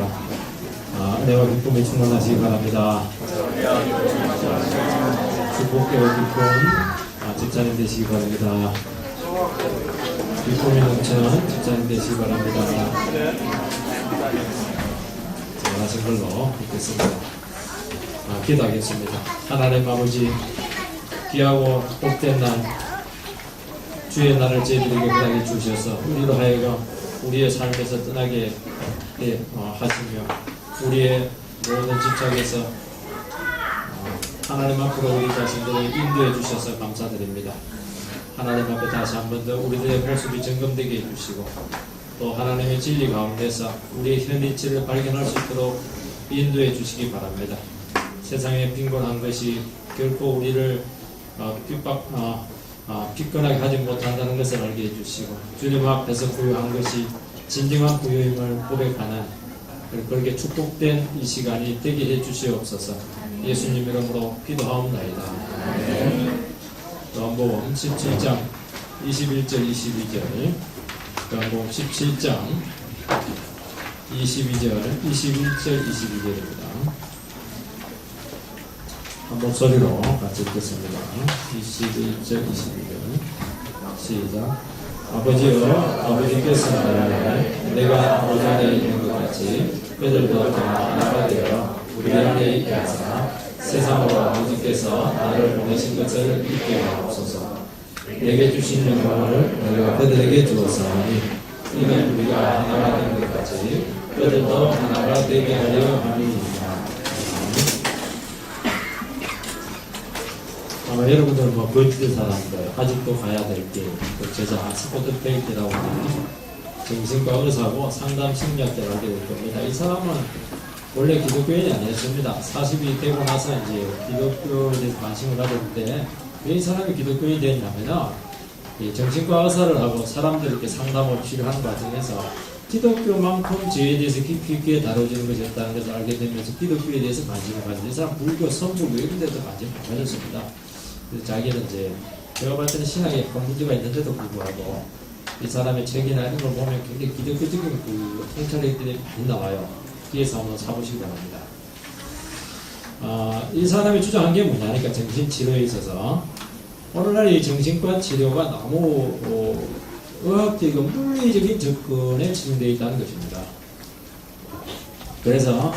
하시면서 은혜와 기쁨에 충만하시기 바랍니다. 축복되고 기쁜 집사님 되시기 바랍니다. 기쁨이 넘치는 집사님 되시기 바랍니다. 잘하신 걸로 믿겠습니다. 기도하겠습니다. 하나님 아버지, 귀하고 복된 날, 주의 날을 저희들에게 허락해 주셔서 우리로 하여금 우리의 삶에서 떠나게 하시며 우리의 모든 집착에서 하나님 앞으로 우리 자신들을 인도해 주셔서 감사드립니다. 하나님 앞에 다시 한 번 더 우리들의 모습이 점검되게 해주시고 또 하나님의 진리 가운데서 우리의 현위치를 발견할 수 있도록 인도해 주시기 바랍니다. 세상에 빈곤한 것이 결코 우리를 피곤하게 하지 못한다는 것을 알게 해주시고 주님 앞에서 부유한 것이 진정한 부유임을 고백하는 그렇게 축복된 이 시간이 되게 해주시옵소서. 예수님 이름으로 기도하옵나이다. 요한복음 17장 21절 22절 요한복음 17장 22절 21절 22절입니다. 한번 소리로 같이 읽겠습니다. 21절 22절 시작. 아버지여, 아버지께서 말하되 내가 아버지 안에 있는 것 같이 그들도 다 하나가 되어 우리 안에 있게 하사 세상으로 아버지께서 나를 보내신 것을 잊게 하옵소서. 내게 주신 영광을 내가 그들에게 주었사오니 이는 우리가 하나가 된 것 같이 그들도 하나가 되게 하려 함이니라. 여러분들 거짓된 사람들 아직도 가야 될 길, 제자 스포트페이트라고 하는 정신과 의사고 상담 심리학자를 알게 될 겁니다. 이 사람은 원래 기독교인이 아니었습니다. 40이 되고 나서 이제 기독교에 대해서 관심을 가졌는데 왜 이 사람이 기독교인이 됐냐면요, 정신과 의사를 하고 사람들에게 상담을 치료하는 과정에서 기독교만큼 죄에 대해서 깊이 있게 다뤄지는 것이 없다는 것을 알게 되면서 기독교에 대해서 관심을 가지고 이 사람 불교, 선불교 이런 데도 관심을 가졌습니다. 그래서 자기는 이제 제가 봤을 때는 신앙에 큰 문제가 있는데도 불구하고 이 사람의 책이나 이런 걸 보면 굉장히 기독교적인 그 통찰력들이 많이 나와요. 뒤에서 한번 사보시기 바랍니다. 이 사람이 주장한 게 뭐냐니까 정신치료에 있어서 오늘날 이 정신과 치료가 너무 의학적이고 물리적인 접근에 치중되어 있다는 것입니다. 그래서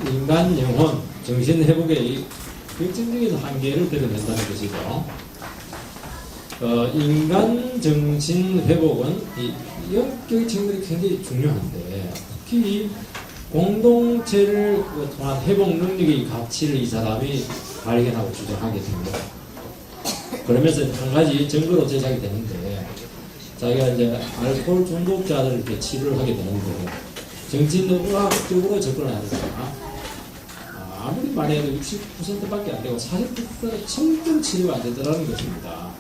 인간 영혼, 정신 회복의 결정적인 한계를 드러낸다는 것이죠. 인간 정신 회복은 이 영적인 측면이 굉장히 중요한데 특히 공동체를 통한 회복 능력의 가치를 이 사람이 발견하고 주장하게 됩니다. 그러면서 한 가지 증거로 제작이 되는데 자기가 이제 알코올 중독자들을 이렇게 치료를 하게 되는데 정신의학적으로 접근을 하니까 아무리 말해도 60%밖에 안 되고 40%는 청정 치료가 안 되더라는 것입니다.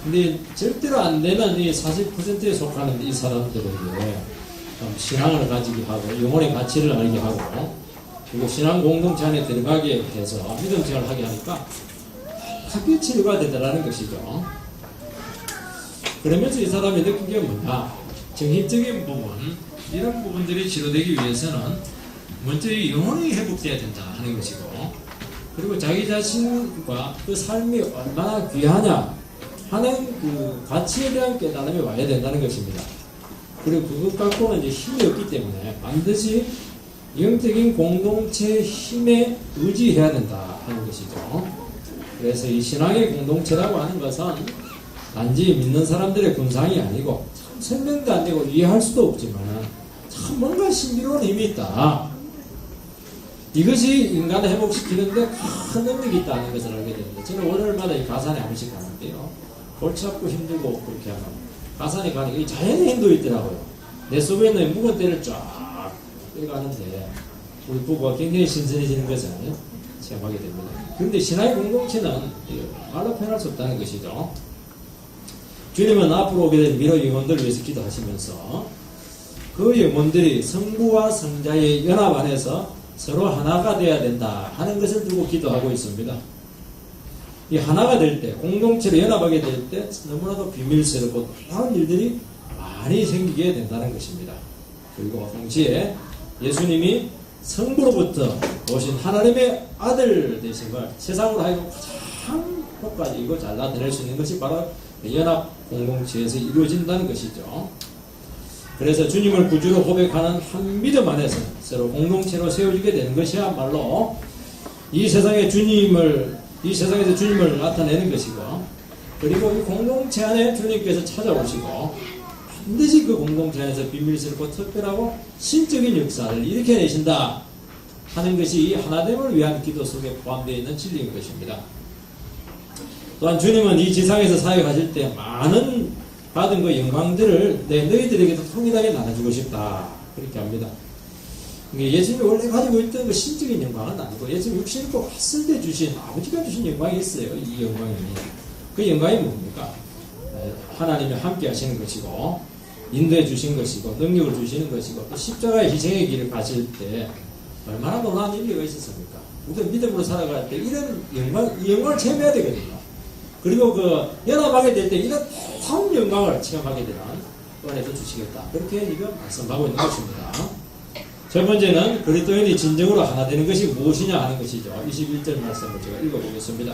근데 절대로 안 되는 이 40%에 속하는 이 사람들에게 신앙을 가지게 하고 영혼의 가치를 알게 하고 그리고 신앙 공동체 안에 들어가게 해서 믿음 생활을 하게 하니까 학교 치료가 되더라는 것이죠. 그러면서 이 사람이 느낀 게 뭐냐, 정신적인 부분, 이런 부분들이 치료되기 위해서는 먼저 영혼이 회복돼야 된다 하는 것이고, 그리고 자기 자신과 그 삶이 얼마나 귀하냐 하는 그 가치에 대한 깨달음이 와야 된다는 것입니다. 그리고 그것 갖고는 이제 힘이 없기 때문에 반드시 영적인 공동체의 힘에 의지해야 된다 하는 것이죠. 그래서 이 신앙의 공동체라고 하는 것은 단지 믿는 사람들의 군상이 아니고 참 설명도 안 되고 이해할 수도 없지만 참 뭔가 신비로운 힘이 있다. 이것이 인간을 회복시키는데 큰 능력이 있다는 것을 알게 됩니다. 저는 월요일마다 이 가산에 한 번씩 가는데요, 골치 아프고 힘들고 그렇게 하면 가산에 가니까 이 자연의 힘도 있더라고요. 내 속에 있는 묵은 때를 쫙 빼가는데 우리 부부가 굉장히 신선해지는 것을 체험하게 됩니다. 그런데 신앙의 공동체는 말로 표현할 수 없다는 것이죠. 주님은 앞으로 오게 될 미래 영혼들을 위해서 기도하시면서 그 영혼들이 성부와 성자의 연합 안에서 서로 하나가 되어야 된다 하는 것을 두고 기도하고 있습니다. 이 하나가 될 때, 공동체로 연합하게 될 때 너무나도 비밀스럽고 놀라운 일들이 많이 생기게 된다는 것입니다. 그리고 동시에 예수님이 성부로부터 오신 하나님의 아들 되신 걸 세상으로 하여금 가장 효과적이고 잘 나타낼 수 있는 것이 바로 연합 공동체에서 이루어진다는 것이죠. 그래서 주님을 구주로 고백하는 한 믿음 안에서 서로 공동체로 세워지게 되는 것이야말로 이 세상에서 주님을 나타내는 것이고, 그리고 이 공동체 안에 주님께서 찾아오시고 반드시 그 공동체 안에서 비밀스럽고 특별하고 신적인 역사를 일으켜내신다 하는 것이 이 하나됨을 위한 기도 속에 포함되어 있는 진리인 것입니다. 또한 주님은 이 지상에서 사역하실 때 많은 받은 그 영광들을 너희들에게도 통일하게 나눠주고 싶다 그렇게 합니다. 예수님이 원래 가지고 있던 그 신적인 영광은 아니고 예수님 육신 입고 왔을 때 주신 아버지가 주신 영광이 있어요. 이 영광이. 그 영광이 뭡니까? 하나님이 함께 하시는 것이고 인도해 주신 것이고 능력을 주시는 것이고 또 십자가의 희생의 길을 가실 때 얼마나 놀라운 일리가 있었습니까? 우리가 믿음으로 살아갈 때 이런 이 영광을 체험해야 되거든요. 그리고 그 연합하게 될 때 이런 놀라운 영광을 체험하게 되는 은혜도 주시겠다. 그렇게 지금 말씀하고 있는 것입니다. 첫 번째는 그리스도인이 진정으로 하나 되는 것이 무엇이냐 하는 것이죠. 21절 말씀을 제가 읽어보겠습니다.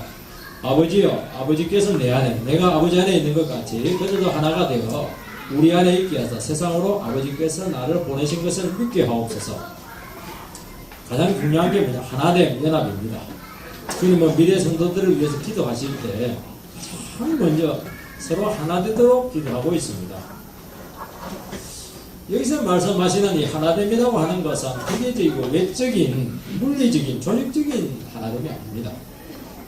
아버지여, 아버지께서 내 안에, 내가 아버지 안에 있는 것 같이 그들도 하나가 되어 우리 안에 있게 하사 세상으로 아버지께서 나를 보내신 것을 믿게 하옵소서. 가장 중요한 게 뭐냐? 하나됨, 연합입니다. 주님은 미래 성도들을 위해서 기도하실 때 참 먼저 서로 하나 되도록 기도하고 있습니다. 여기서 말씀하시는 이 하나됨이라고 하는 것은 기계적이고 외적인, 물리적인, 조직적인 하나됨이 아닙니다.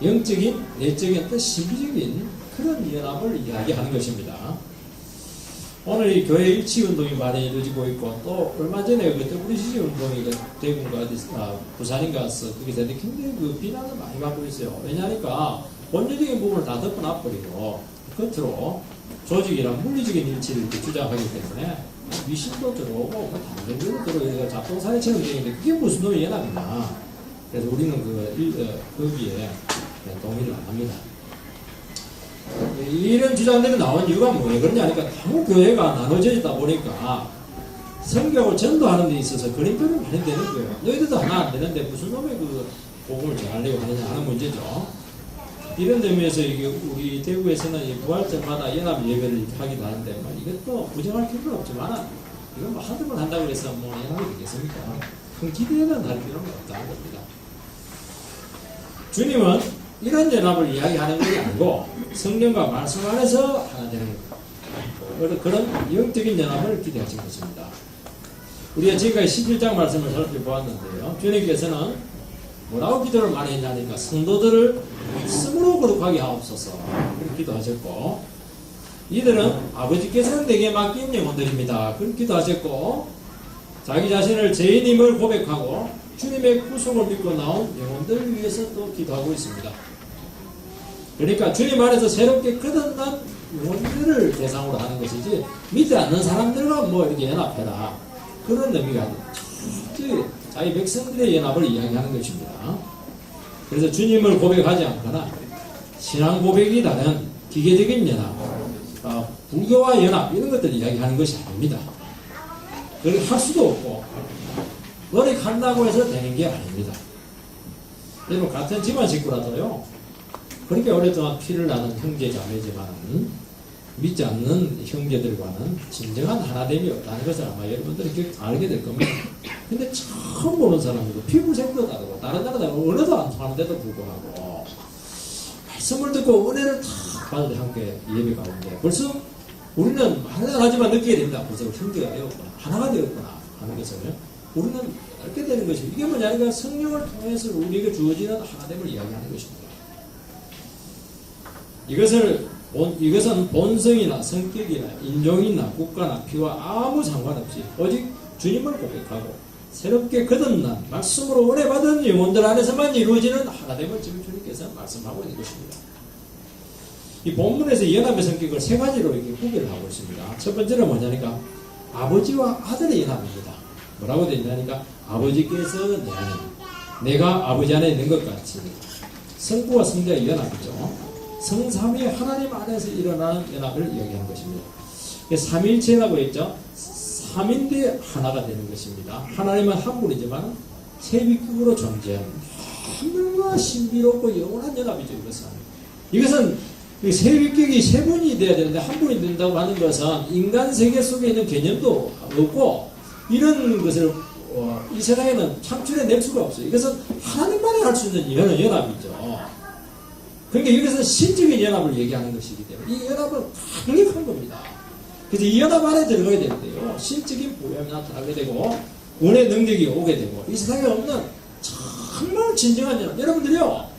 영적인, 내적인, 또 신비적인 그런 연합을 이야기하는 것입니다. 오늘 이 교회 일치운동이 많이 이루어지고 있고, 또 얼마 전에 그때 우리 시운동이 대구인가 부산인가 거기서 굉장히 그 비난을 많이 받고 있어요. 왜냐하니까 본질적인 부분을 다 덮어놔버리고 겉으로 조직이랑 물리적인 일치를 주장하기 때문에 미신도 들어오고 당근도 들어오고 잡동사니처럼 되는데 그게 무슨 놈의 연합이냐. 그래서 우리는 거기에 동의를 안 합니다. 이런 주장들이 나온 이유가 뭐예요? 그러냐니까 너무 교회가 나눠져 있다 보니까 성경을 전도하는 데 있어서 그림표를 많이 되는 거예요. 너희들도 하나 안 되는데 무슨 놈의 그 복음을 전하려고 하느냐 하는 문제죠. 이런 의미에서 이게 우리 대구에서는 이 부활절마다 연합 예배를 하기도 하는데 뭐 이것도 부정할 필요는 없지만 이건 뭐 한두 번 한다고 해서 뭐 연합이 되겠습니까? 큰 기대는 할 필요는 없다는 겁니다. 주님은 이런 연합을 이야기하는 것이 아니고 성령과 말씀 안에서 하나 되는 것, 그런 영적인 연합을 기대하신 것입니다. 우리가 지금까지 11장 말씀을 살펴보았는데요. 주님께서는 뭐라고 기도를 많이 했냐니까 성도들을 말씀으로 거룩하게 하옵소서 그렇게 기도하셨고, 이들은 아버지께서는 내게 맡긴 영혼들입니다 그렇게 기도하셨고, 자기 자신을 죄인임을 고백하고 주님의 구속을 믿고 나온 영혼들을 위해서 또 기도하고 있습니다. 그러니까 주님 안에서 새롭게 거듭난 영혼들을 대상으로 하는 것이지 믿지 않는 사람들과 뭐 이렇게 연합해라 그런 의미가 아니에요. 자기 백성들의 연합을 이야기하는 것입니다. 그래서 주님을 고백하지 않거나 신앙 고백이 다른 기계적인 연합, 불교와 연합 이런 것들을 이야기하는 것이 아닙니다. 그렇게 할 수도 없고 노력한다고 해서 되는 게 아닙니다. 여러분 같은 집안 식구라도요, 그렇게 오랫동안 피를 나눈 형제 자매지만 믿지 않는 형제들과는 진정한 하나됨이 없다는 것을 아마 여러분들이 알게 될 겁니다. 근데 처음 보는 사람들도 피부색도 다르고 다른 나라 다르고 언어도 안 통하는데도 불구하고 말씀을 듣고 은혜를 탁 받을 함께 예배 가운데 벌써 우리는 하나하지만 느끼게 됩니다. 벌써 형제가 되었구나, 하나가 되었구나 하는 것을 우리는 알게 되는 것입니다. 이게 뭐냐니까 성령을 통해서 우리에게 주어지는 하나됨을 이야기하는 것입니다. 이것은 본성이나 성격이나 인종이나 국가나 피와 아무 상관없이 오직 주님을 고백하고 새롭게 거듭난 말씀으로 은혜 받은 영혼들 안에서만 이루어지는 하나됨을 지금 주님께서 말씀하고 있는 것입니다. 이 본문에서 연합의 성격을 세 가지로 이렇게 구별을 하고 있습니다. 첫 번째는 뭐냐니까 아버지와 아들의 연합입니다. 뭐라고 되어 있냐니까 아버지께서 내 안에, 내가 아버지 안에 있는 것 같이 성부와 성자의 연합이죠. 성삼위 하나님 안에서 일어나는 연합을 이야기하는 것입니다. 삼위일체라고 했죠. 삼인데 하나가 되는 것입니다. 하나님은 한 분이지만 세위격으로 존재하는 너무나 신비롭고 영원한 연합이죠. 이것은 세위격이 세 분이 돼야 되는데 한 분이 된다고 하는 것은 인간 세계 속에 있는 개념도 없고 이런 것을 이 세상에는 창출해낼 수가 없어요. 이것은 하나님만이 할 수 있는 연합이죠. 그러니까 여기서 신적인 연합을 얘기하는 것이기 때문에 이 연합은 강력한 겁니다. 그래서 이 연합 안에 들어가야 되는데요. 신적인 보혈이 나타나게 되고 구원의 능력이 오게 되고 이 세상에 없는 정말 진정한 연합. 여러분들이요.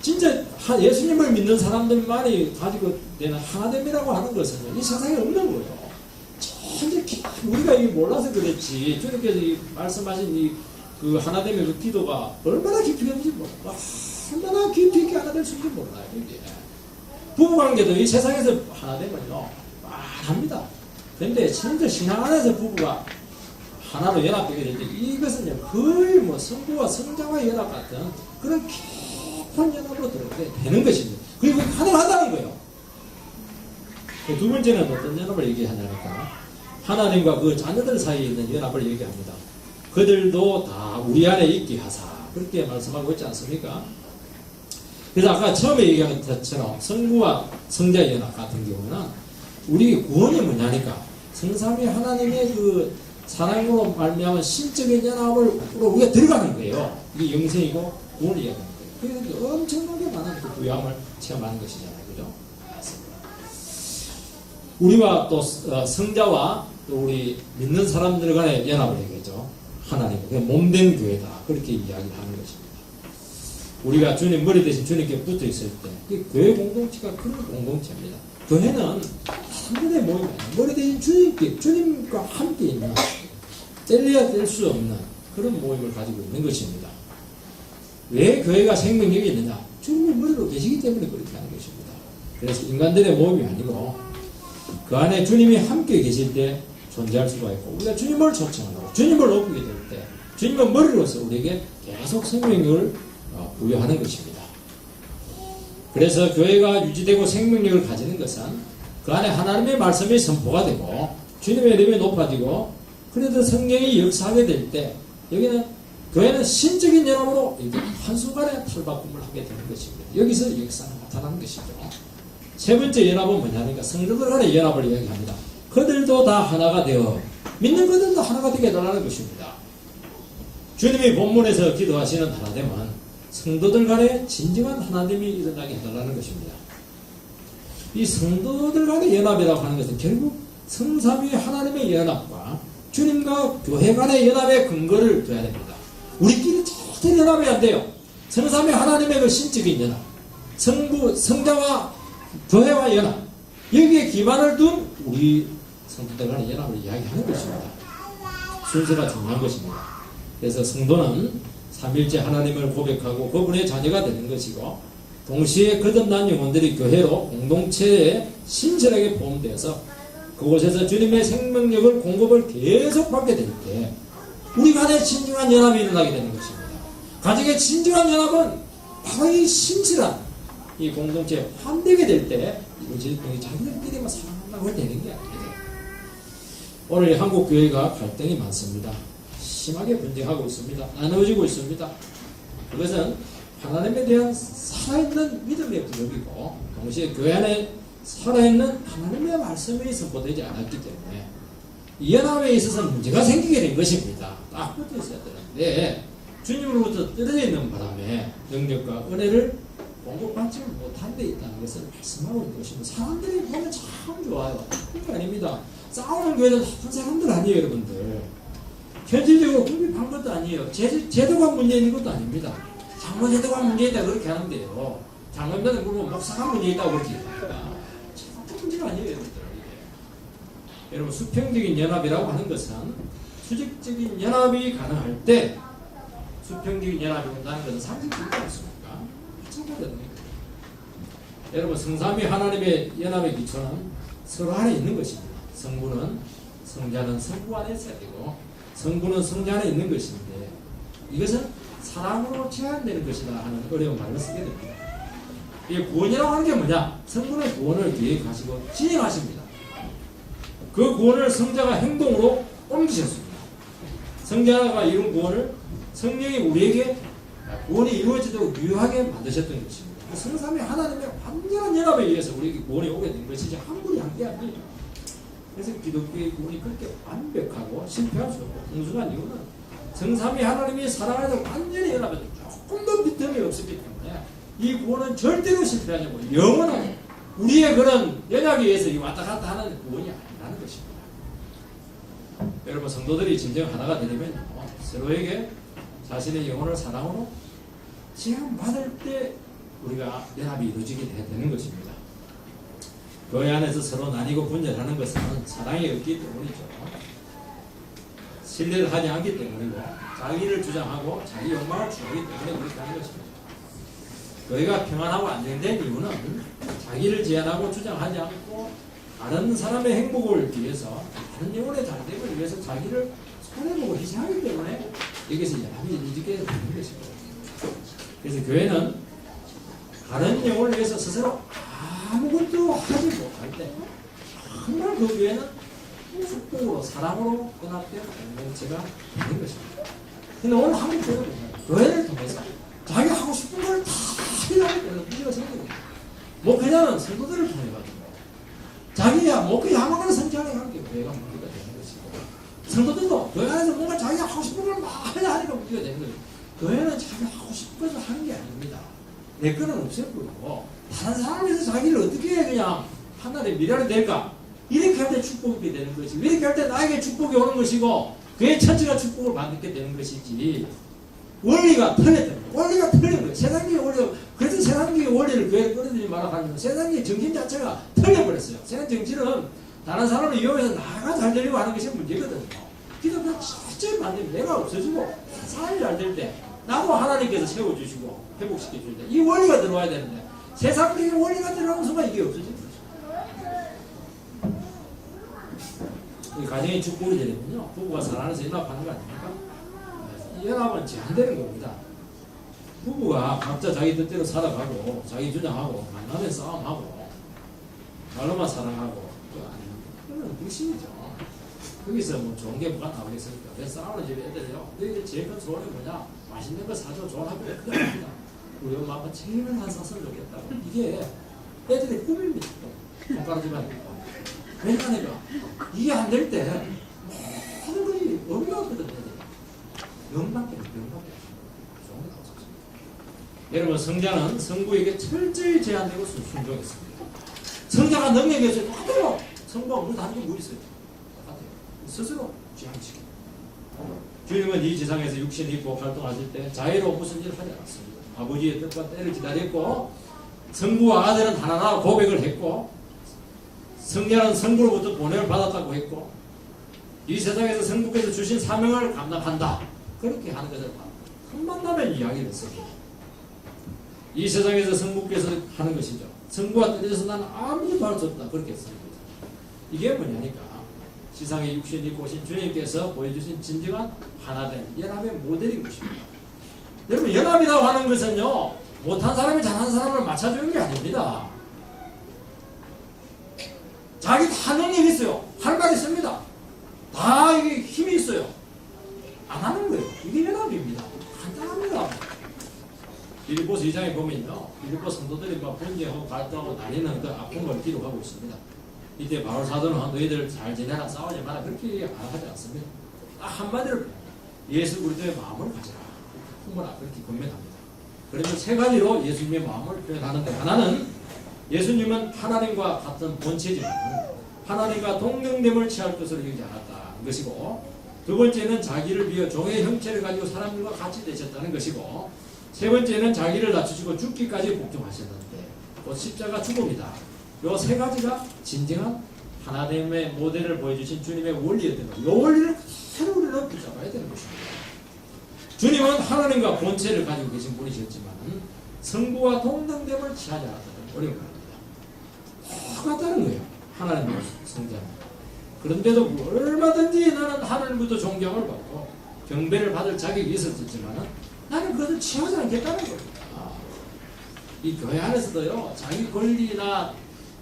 진짜 예수님을 믿는 사람들만이 가지고 되는 하나됨이라고 하는 것은 이 세상에 없는 거예요. 전혀 우리가 이게 몰라서 그렇지 주님께서 말씀하신 그 하나됨의 그 기도가 얼마나 깊이 있는지 몰라. 얼마나 깊이 있게 하나 될 수 있는지 몰라요. 이게. 부부관계도 이 세상에서 하나됨은요 합니다. 그런데 진짜 신앙 안에서 부부가 하나로 연합되게 되는데 이것은요 거의 뭐 성부와 성자와 연합 같은 그런 깊은 연합으로 들어가게 되는 것입니다. 그리고 가능하다는 거예요. 두 번째는 어떤 연합을 얘기하냐니까 하나님과 그 자녀들 사이에 있는 연합을 얘기합니다. 그들도 다 우리 안에 있게 하사 그렇게 말씀하고 있지 않습니까? 그래서 아까 처음에 얘기한 것처럼 성부와 성자의 연합 같은 경우는 우리 구원이 뭐냐니까 성삼위 하나님의 그 사랑으로 말미암은 신적인 연합으로 우리가 들어가는 거예요. 이게 영생이고 구원을 이야기하는 거예요. 그래서 엄청나게 많은 그 부양을 체험하는 것이잖아요. 그죠? 우리와 또 성자와 또 우리 믿는 사람들 간의 연합을 얘기하죠. 하나님, 몸된 교회다. 그렇게 이야기를 하는 것입니다. 우리가 주님 머리 대신 주님께 붙어 있을 때 교회 공동체가 그런 공동체입니다. 교회는 사람들의 모임이에요. 머리 대신 주님과 함께 있는 뗄래야 뗄 수 없는 그런 모임을 가지고 있는 것입니다. 왜 교회가 생명력이 있느냐? 주님이 머리로 계시기 때문에 그렇게 하는 것입니다. 그래서 인간들의 모임이 아니고 그 안에 주님이 함께 계실 때 존재할 수가 있고 우리가 주님을 초청하고 주님을 높이게 될 때 주님은 머리로서 우리에게 계속 생명력을 부여하는 것입니다. 그래서 교회가 유지되고 생명력을 가지는 것은 그 안에 하나님의 말씀이 선포가 되고 주님의 이름이 높아지고 그래도 성령이 역사하게 될 때 여기는 교회는 신적인 연합으로 한순간에 탈바꿈을 하게 되는 것입니다. 여기서 역사가 나타나는 것이죠. 세 번째 연합은 뭐냐니까 성도들 간의 연합을 이야기합니다. 그들도 다 하나가 되어 믿는 그들도 하나가 되게 해달라는 것입니다. 주님이 본문에서 기도하시는 하나됨은 성도들 간의 진정한 하나됨이 일어나게 해달라는 것입니다. 이 성도들 간의 연합이라고 하는 것은 결국 성삼위 하나님의 연합과 주님과 교회 간의 연합의 근거를 둬야 됩니다. 우리끼리 절대 연합이 안 돼요. 성삼위 하나님의 그 신적인 연합, 성부, 성자와 교회와 연합, 여기에 기반을 둔 우리 성도들 간의 연합을 이야기하는 것입니다. 순서가 중요한 것입니다. 그래서 성도는 삼일째 하나님을 고백하고 그분의 자녀가 되는 것이고 동시에 거듭난 영혼들이 교회로 공동체에 신실하게 포함되어서 그곳에서 주님의 생명력을 공급을 계속 받게 될 때 우리 간에 진정한 연합이 일어나게 되는 것입니다. 가정의 진정한 연합은 바로 이 신실한 이 공동체에 환되게 될 때 이루어질 자기들끼리만 사랑한다고 되는 게 아닙니다. 오늘 한국 교회가 갈등이 많습니다. 심하게 분쟁하고 있습니다. 나누어지고 있습니다. 그것은 하나님에 대한 살아있는 믿음의 부족이고 동시에 교회 안에 살아있는 하나님의 말씀이 선포되지 않았기 때문에 이 연합에 있어서 문제가 생기게 된 것입니다. 딱 붙어 있어야 되는데 주님으로부터 떨어져 있는 바람에 능력과 은혜를 공급받지 못한 데 있다는 것을 말씀하고 있는 것입니다. 사람들이 보면 참 좋아요. 그게 아닙니다. 싸우는 교회는 나쁜 사람들 아니에요, 여러분들. 현실적으로 궁핍한 것도 아니에요. 제도가 문제 있는 것도 아닙니다. 장로제도가 문제 있다 그렇게 하는데요. 장로님들은 그러면 목사가 문제 있다고 그렇게 합니다. 참 문제가 아니에요, 여러분들. 여러분, 수평적인 연합이라고 하는 것은 수직적인 연합이 가능할 때 수평적인 연합이 온다는 것은 상징적이지 않습니까? 마찬가지입니다. 여러분, 성삼위 하나님의 연합의 기초는 서로 안에 있는 것입니다. 성부는 성자는 성부 안에 있어야 되고 성부는 성자 안에 있는 것인데 이것은 사랑으로 제한되는 것이다 하는 어려운 말을 쓰게 됩니다. 이 구원이라고 하는 게 뭐냐? 성부는 구원을 계획하시고 진행하십니다. 그 구원을 성자가 행동으로 옮기셨습니다. 성자가 이룬 구원을 성령이 우리에게 구원이 이루어지도록 유효하게 만드셨던 것입니다. 성삼위 하나님의 완전한 연합에 의해서 우리에게 구원이 오게 된 것이지 함부로 함께합니다. 그래서 기독교의 구원이 그렇게 완벽하고 실패할 수 없고 풍성한 이유는 성삼위 하나님이 사랑 안에서 완전히 연합해서 조금도 빈틈이 없었기 때문에 이 구원은 절대로 실패하지 않고 영원하게 우리의 그런 연약에 의해서 왔다 갔다 하는 구원이 아니라는 것입니다. 여러분 성도들이 진정 하나가 되려면 서로에게 자신의 영혼을 사랑으로 제한받을 때 우리가 연합이 이루어지게 되는 것입니다. 교회 안에서 서로 나뉘고 분열하는 것은 사랑이 없기 때문이죠. 신뢰를 하지 않기 때문이고 자기를 주장하고 자기 욕망을 추구하기 때문에 그렇게 하는 것입니다. 교회가 평안하고 안정된 이유는 자기를 제한하고 주장하지 않고 다른 사람의 행복을 위해서 다른 영혼의 잘됨을 위해서 자기를 손해보고 희생하기 때문에 여기서 연합이 이루어지게 되는 것입니다. 그래서 교회는 다른 영혼을 위해서 스스로 아무것도 하지 못할 때 정말 그 교회는 축복으로 사랑으로 연합된 공동체가 되는 것입니다. 근데 오늘 한국 교회를 통해서 자기가 하고 싶은 걸 다 하려고 하는 문제가 생깁니다. 목회자는 성도들을 통해 가지고 자기야 목회 야망을 성장해 가는 게 교회가 문제가 되는 것이고 성도들도 교회 안에서 뭔가 자기가 하고 싶은 걸 막 하니까 문제가 되는 거죠. 교회는 자기가 하고 싶은 것을 하는 게 아닙니다. 내 거는 없애버리고 다른 사람을 위해서 자기를 어떻게 그냥 하나님의 미랄이 될까? 이렇게 할 때 축복이 되는 것이고 이렇게 할 때 나에게 축복이 오는 것이고 그의 천지가 축복을 받게 되는 것이지 원리가 틀렸다. 원리가 틀린 거예요. 세상의 원리가 그래서 세상의 원리를 교회에 끌어들이지 말라 하면 세상의 정신 자체가 틀려버렸어요. 세상 정신은 다른 사람을 이용해서 나가 잘 되려고 하는 것이 문제거든요. 기독교는 철저히 반대입니다. 내가 없어지고 사람이 잘 될 때 나도 하나님께서 세워주시고 회복시켜줄 때 이 원리가 들어와야 되는데 세상적인 원리가 들어가는 순간 이게 없어지는 거죠. 이 가정의 축복이 되려면요 부부가 사랑해서 연합하는 거 아닙니까? 이 연합은 제한되는 겁니다. 부부가 각자 자기 뜻대로 살아가고 자기 주장하고 만나면 싸움하고 말로만 사랑하고 그건 불신이죠. 거기서 뭐 좋은 게 뭐가 나오겠습니까? 왜 싸우는 집에 애들이요? 너희들 제일 큰 소원이 뭐냐? 맛있는 거 사줘. 좋은 학교에 그럽니다. 우리 엄마 아빠 책임을 한 샀으면 좋겠다고. 이게 애들의 꿈입니다. 손가락 집안이니까. 왜냐하니까 이게 안 될 때 모든 것이 의미가 없거든요. 명밖에 없어요. 좋은 게 없었습니다. 여러분 성자는 성부에게 철저히 제한되고 순종했습니다. 성자가 능력이 있어요. 똑같아요. 성부가 우리 다른 게 뭐 있어요? 스스로 제한시킵니다. 주님은 이 지상에서 육신이 입고 활동하실 때 자유로 무슨 일을 하지 않았습니다. 아버지의 뜻과 때를 기다렸고 성부와 아들은 하나라 고백을 했고 성자는 성부로부터 보냄을 받았다고 했고 이 세상에서 성부께서 주신 사명을 감당한다. 그렇게 하는 것을 한만남의 이야기를 했습니다. 이 세상에서 성부께서 하는 것이죠. 성부와 뜻에서 나는 아무것도 할 수 없다. 그렇게 했습니다. 이게 뭐냐니까 지상에 육신이 입고 오신 주님께서 보여주신 진정한 하나된 연합의 모델인 것입니다. 여러분 연합이라고 하는 것은요 못한 사람이 잘한 사람을 맞춰주는 게 아닙니다. 자기 다 능력이 있어요. 할 말 있습니다. 다 이게 힘이 있어요. 안 하는 거예요. 이게 연합입니다. 간단합니다. 빌립보서 2장에 보면요 빌립보 성도들이 막 분쟁하고 갈등하고 나뉘는 그 아픔을 기록하고 있습니다. 이때 바울 사도는 너희들 잘 지내라 싸우지 마라 그렇게 하지 않습니다. 딱 한마디로 예수 그리스도의 마음을 가져라 풍부라 그렇게 권면합니다. 그러면 세 가지로 예수님의 마음을 표현하는데 하나는 예수님은 하나님과 같은 본체지만 하나님과 동등됨을 취할 것으로 여기지 않았다는 것이고 두 번째는 자기를 비워 종의 형체를 가지고 사람들과 같이 되셨다는 것이고 세 번째는 자기를 낮추시고 죽기까지 복종하셨는데 곧 십자가 죽음이다. 이 세 가지가 진정한 하나님의 모델을 보여주신 주님의 원리였던 거예요. 이 원리를 그대로 우리는 붙잡아야 되는 것입니다. 주님은 하나님과 본체를 가지고 계신 분이셨지만 성부와 동등됨을 취하지 않았다는 어려운 말입니다. 똑같다는 거예요. 하나님과 성자는. 그런데도 얼마든지 나는 하나님부터 존경을 받고 경배를 받을 자격이 있었지만 나는 그것을 취하지 않겠다는 겁니다. 이 교회 안에서도요 자기 권리나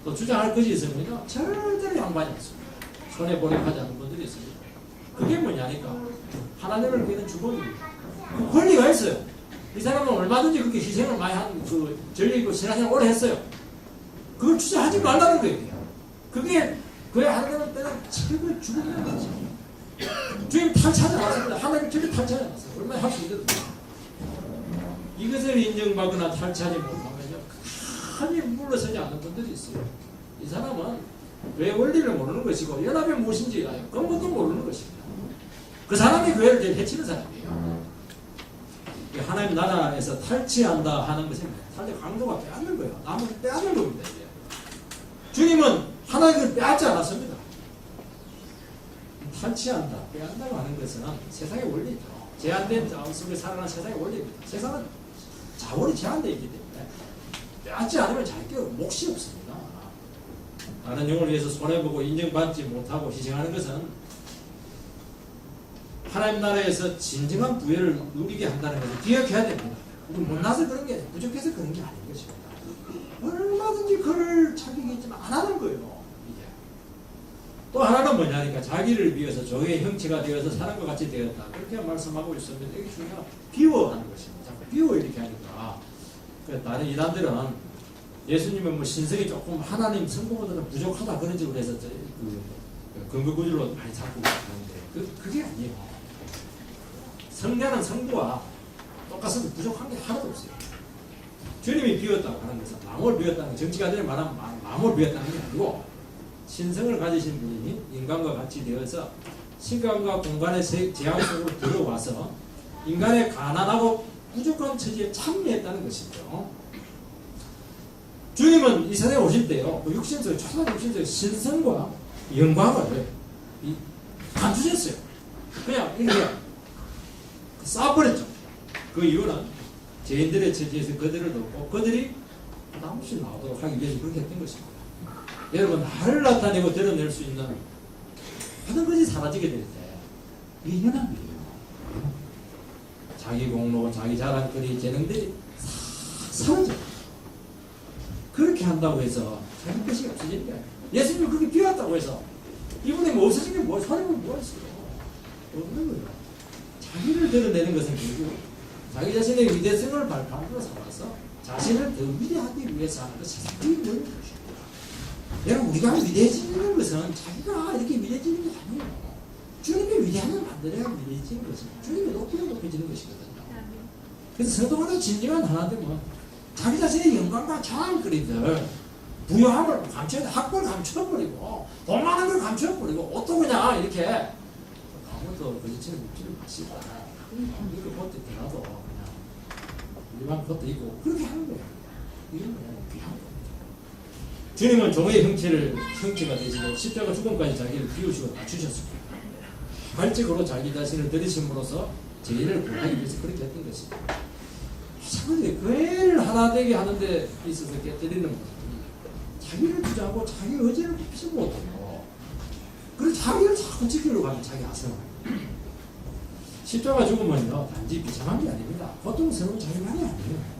또 주장할 것이 있으면요 절대로 양보하지 않습니다. 손해보내고 하지 않는 분들이 있습니다. 그게 뭐냐니까 하나님을 믿는 주범입니다. 그 권리가 있어요. 이 사람은 얼마든지 그렇게 희생을 많이 한 그 전리 그 신앙생활 오래 했어요. 그걸 주저하지 말라는 거예요. 그게 그의 하나님을 빼는 최고의 죽음이라는 거죠. 주님 탈취하지 않았습니다. 하나님 절대 탈취하지 않았어요. 얼마나 할 수 있거든요. 이것을 인정받거나 탈취하지 못하면요, 하나님 물러서지 않는 분들이 있어요. 이 사람은 왜 원리를 모르는 것이고 연합이 무엇인지 그것도 모르는 것입니다. 그 사람이 교회를 제일 해치는 사람이에요. 하나님 나라에서 탈취한다 하는 것은 사실 강도가 빼앗는 거예요. 남은 빼앗는 겁니다. 이제. 주님은 하나님을 빼앗지 않았습니다. 탈취한다, 빼앗는다고 하는 것은 세상의 원리죠. 제한된 자원 속에 살아가는 세상의 원리입니다. 세상은 자원이 제한되어 있기 때문에 빼앗지 않으면 자기 몫이 없습니다. 다른 영을 위해서 손해보고 인정받지 못하고 희생하는 것은 하나님 나라에서 진정한 부여를 누리게 한다는 것을 기억해야 됩니다. 못나서 그런 게 부족해서 그런 게 아닌 것입니다. 얼마든지 그럴 자격이 있지만 안 하는 거예요. 이게. 또 하나는 뭐냐니까 자기를 위해서 조의 형체가 되어서 사람과 같이 되었다. 그렇게 말씀하고 있었는데 이게 중요한 비워하는 것입니다. 자꾸 비워 이렇게 하니까 다른 이단들은 예수님은 뭐 신성이 조금 하나님 성부보다는 부족하다 그런 식으로 해서 근거 구절로 많이 잡고 있는데 그게 아니에요. 성자는 성부와 똑같으면 부족한 게 하나도 없어요. 주님이 비웠다고 하는 것은 마음을 비웠다는 게 정치가들이 말하면 마음을 비웠다는 게 아니고 신성을 가지신 분이 인간과 같이 되어서 시간과 공간의 제한 속으로 들어와서 인간의 가난하고 부족한 처지에 참여했다는 것이죠. 주님은 이 세상에 오실 때요, 그 육신적, 초상 육신적 신성과 영광을 감추셨어요. 그냥 이렇게 쌓아버렸죠. 그 이유는 죄인들의 처지에서 그들을 놓고 그들이 부담없이 나오도록 하기 위해서 그렇게 했던 것입니다. 여러분, 나를 나타내고 드러낼 수 있는 모든 것이 사라지게 될 때 이게 연합이에요. 자기 공로, 자기 자랑거리, 재능들이 사라져. 그렇게 한다고 해서 자기 것이 없어지는 게 아니에요. 예수님이 그렇게 비웠다고 해서 이분이 뭐 없어진 게 뭐, 사람은 뭐가 있어요? 없는 거예요. 자기를 드러내는 것은 결국 자기 자신의 위대성을 발판으로 삼아서 자신을 더 위대하기 위해서 하는 것이 세상적인 원리인 것입니다. 여러분, 우리가 위대해지는 것은 자기가 이렇게 위대해지는 게 아니에요. 주님이 위대함을 만들어야 위대해지는 것입니다. 주님이 높여지는 것이거든요. 그래서 성도가 진정한 하나 되면 자기 자신의 영광과 자랑거리들, 부요함을 감춰야, 학벌 감춰버리고 돈 많은 걸 감춰버리고 옷도 그냥 이렇게 아무도 거짓치는 묵지를 마시고 이거 벗도 되나도 그냥 일반 벗도 있고 그렇게 하는 거예요. 이건 그냥 귀한 겁니다. 주님은 종의 형체가 되시고 십자가 죽음까지 자기를 비우시고 낮추셨습니다. 발적으로 자기 자신을 들이심으로써 죄를 구하기 위해서 그렇게 했던 것입니다. 이상하게 교회를 하나 되게 하는 데 있어서 깨뜨리는 것은 자기를 주장하고 자기 의지를 피지 못해요. 그래서 자기를 자꾸 지키려고 하면 자기 아성을. 십자가 죽음은요, 단지 비참한 게 아닙니다. 고통스러운 자기만이 아니에요.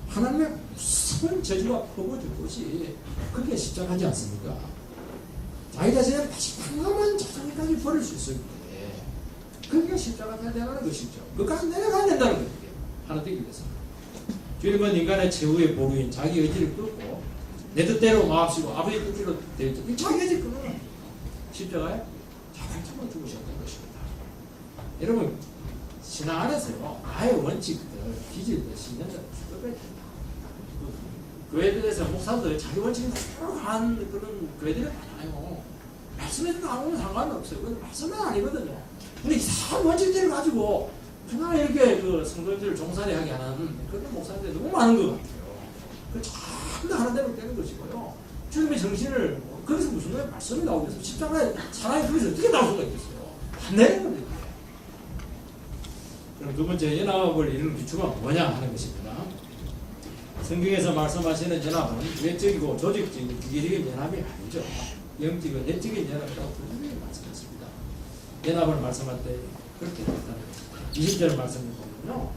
하나님의 무서운 저주가 퍼부어질 것이 그게 십자가지 않습니까? 자기 자신의 마지막한 자존까지 버릴 수 있을 때 그게 십자가가 되는 것이죠. 그까지 내려가야 된다는 거예요. 하나 되기 위해서. 주님은 인간의 최후의 보루인 자기 의지를 끊고 내 뜻대로 마옵시고 아버지 뜻대로 되었죠. 자기 의지 끊는 거예요. 십자가에 자발적으로 죽으셨던 것입니다. 여러분, 신앙 안에서요, 나의 원칙들, 기질들, 신념들 죽어야 된다. 교회들에서 목사들 자기 원칙을 쭉 하는 그런 교회들이 많아요. 말씀에도 아무런 상관은 없어요. 그건 말씀은 아니거든요. 근데 이상한 원칙들을 가지고 그냥 이렇게 그 성도들을 종살이 하게 하는 그런 목사들이 너무 많은 것 같아요. 그 전부 하는 대로 되는 것이고요. 주님의 정신을, 거기서 무슨 거예요? 말씀이 나오겠어요. 십자가에 사람이 거기서 어떻게 나올 수가 있겠어요? 안 내는 겁니다. 그럼 두 번째, 연합을 이루는 기초가 뭐냐 하는 것입니다. 성경에서 말씀하시는 연합은 외적이고 조직적이고 기계적인 연합이 아니죠. 영적이고 내적인 연합이라고 분명히 말씀하십니다. 연합을 말씀할 때 그렇게 했다는 것입니다. 20절 말씀을 보면요,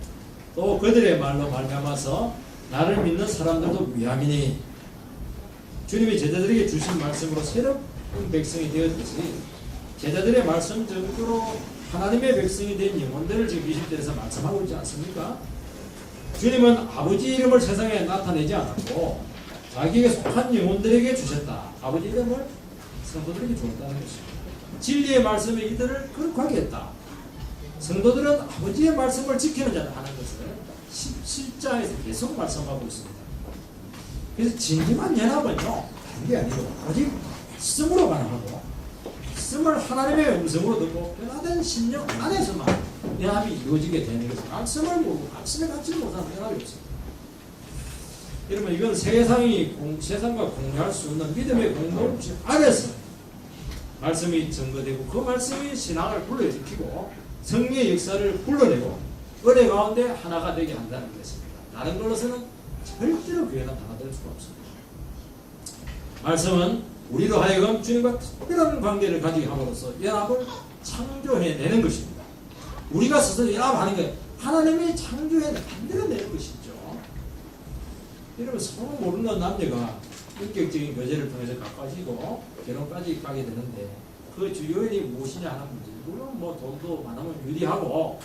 또 그들의 말로 말미암아서 나를 믿는 사람들도 위함이니, 주님이 제자들에게 주신 말씀으로 새로운 백성이 되었듯이 제자들의 말씀 전으로 하나님의 백성이 된 영혼들을 지금 20절에서 말씀하고 있지 않습니까? 주님은 아버지 이름을 세상에 나타내지 않았고 자기에게 속한 영혼들에게 주셨다. 아버지 이름을 성도들에게 주었다는 것입니다. 진리의 말씀에 이들을 거룩하게 했다. 성도들은 아버지의 말씀을 지키는 자다 하는 것을 17자에서 계속 말씀하고 있습니다. 그래서 진정한 연합은요, 다른 게 아니고 오직 말씀으로만 하고 말씀을 하나님의 음성으로 듣고 변화된 심령 안에서만 연합이 이루어지게 되는 것입니다. 말씀을 모르고 말씀에 갇히지 못하는 연합이 없습니다. 여러분, 이건 세상과 공유할 수 없는 믿음의 공동체 안에서 말씀이 증거되고 그 말씀이 신앙을 불러일으키고 성령의 역사를 불러내고 은혜 가운데 하나가 되게 한다는 것입니다. 다른 걸로서는 절대로 교회는 하나 될 수가 없습니다. 말씀은 우리로 하여금 주님과 특별한 관계를 가지게 함으로써 연합을 창조해내는 것입니다. 우리가 스스로 연합하는 게 하나님이 만들어내는 것이죠. 여러분, 서로 모르는 남녀가 인격적인 교제를 통해서 가까워지고 결혼까지 가게 되는데 그 주요인이 무엇이냐 하는 문제. 물론 뭐 돈도 많으면 유리하고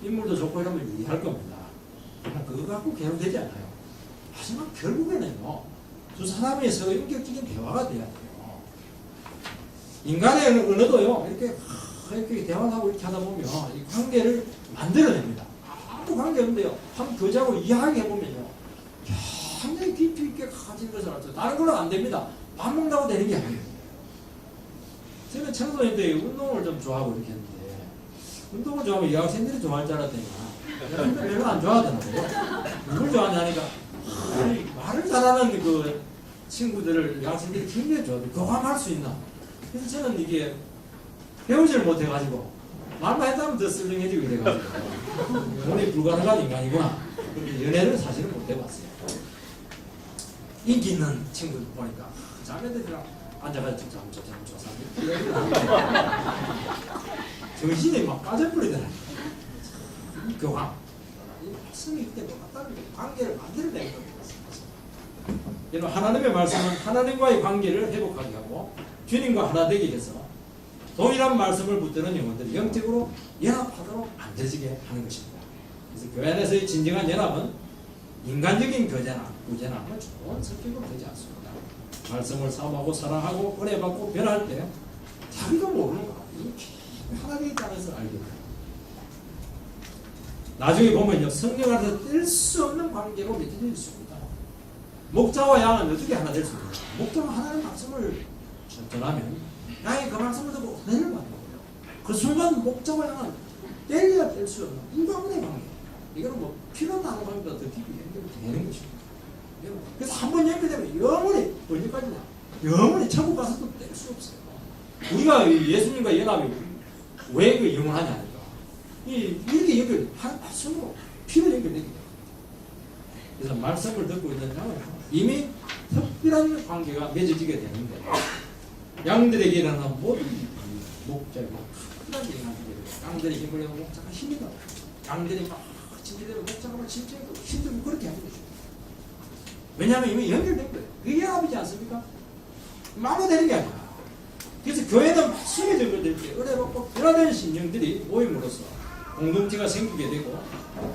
인물도 좋고 이러면 유리할 겁니다. 그거 갖고 결혼되지 않아요. 하지만 결국에는요, 두 사람이 서로 인격적인 대화가 돼야 돼요. 인간의 언어도요, 이렇게 대화하고 이렇게 하다 보면 이 관계를 만들어냅니다. 아무 관계 없는데요, 한번 교제하고 이야기해보면요, 굉장히 깊이 있게 가진 것을 알죠. 다른 걸로 안 됩니다. 밥 먹는다고 되는 게 아니에요. 저는 청소년 때 운동을 좀 좋아하고 이렇게 했는데, 운동을 좋아하면 여학생들이 좋아할 줄 알았더니 별로 안 좋아하더라고요. 누굴 좋아하냐니까 말을 잘하는 그 친구들을 여학생들이 굉장히 좋아해요. 교감할 수 있나? 그래서 저는 이게 배우지를 못해가지고 말만 했다면 더 쓸렁해지게 돼가지고 연애 불가능한 인간이구나. 그렇게 연애를 사실은 못 해봤어요. 인기 있는 친구들 보니까 자매들이랑 앉아가지고 정신이 막 빠져버리더라고요. 이 교감, 이 말씀이 그때 똑같다는 관계를 만들어내는 겁니다. 여러분, 하나님의 말씀은 하나님과의 관계를 회복하게 하고 주님과 하나 되게 해서 동일한 말씀을 붙드는 영혼들이 영적으로 연합하도록 만들어지게 하는 것입니다. 그래서 교회 안에서의 진정한 연합은 인간적인 교제나 구제나 좋은 성격으로 되지 않습니다. 말씀을 사모하고 사랑하고 은혜 받고 변할 때 자기도 모르는 거 하나님에 따라서 알게 돼요. 나중에 보면요, 성령 안에서 뗄 수 없는 관계로 맺어질 수 있습니다. 목자와 양은 어떻게 하나 될 수 있는가? 목자가 하나님의 말씀을 전하면 양이 그 말씀을 듣고 은혜를 받는 거예요. 그 순간 목자와 양은 뗄래야 뗄 수 없는 인간의 관계. 이거는 뭐 피로 나는 관계보다 더 깊이 연결되는 것입니다. 그래서 한번 연결되면 영원히 언제까지나 영원히 천국 가서도 뗄 수 없어요. 우리가 예수님과 연합이 왜 그 영원하냐니까. 이렇게 연결, 한 말씀으로 피로 연결되게 돼요. 그래서 말씀을 듣고 있는 양은 이미 특별한 관계가 맺어지게 되는데 양들에게 일어나는 모든 목적이 특별한 일이 나게 돼요. 양들의 힘을 내고 목자가 힘이 나고 양들이 막 진지되면 목자가 막 진지하고 힘들고 그렇게 하는 거죠. 왜냐하면 이미 연결된 거예요. 그게 연합이지 않습니까? 마음에 되는 게 아니야. 그래서 교회는 말씀이 연결될 때 은혜 받고 변화된 심령들이 모임으로써 공동체가 생기게 되고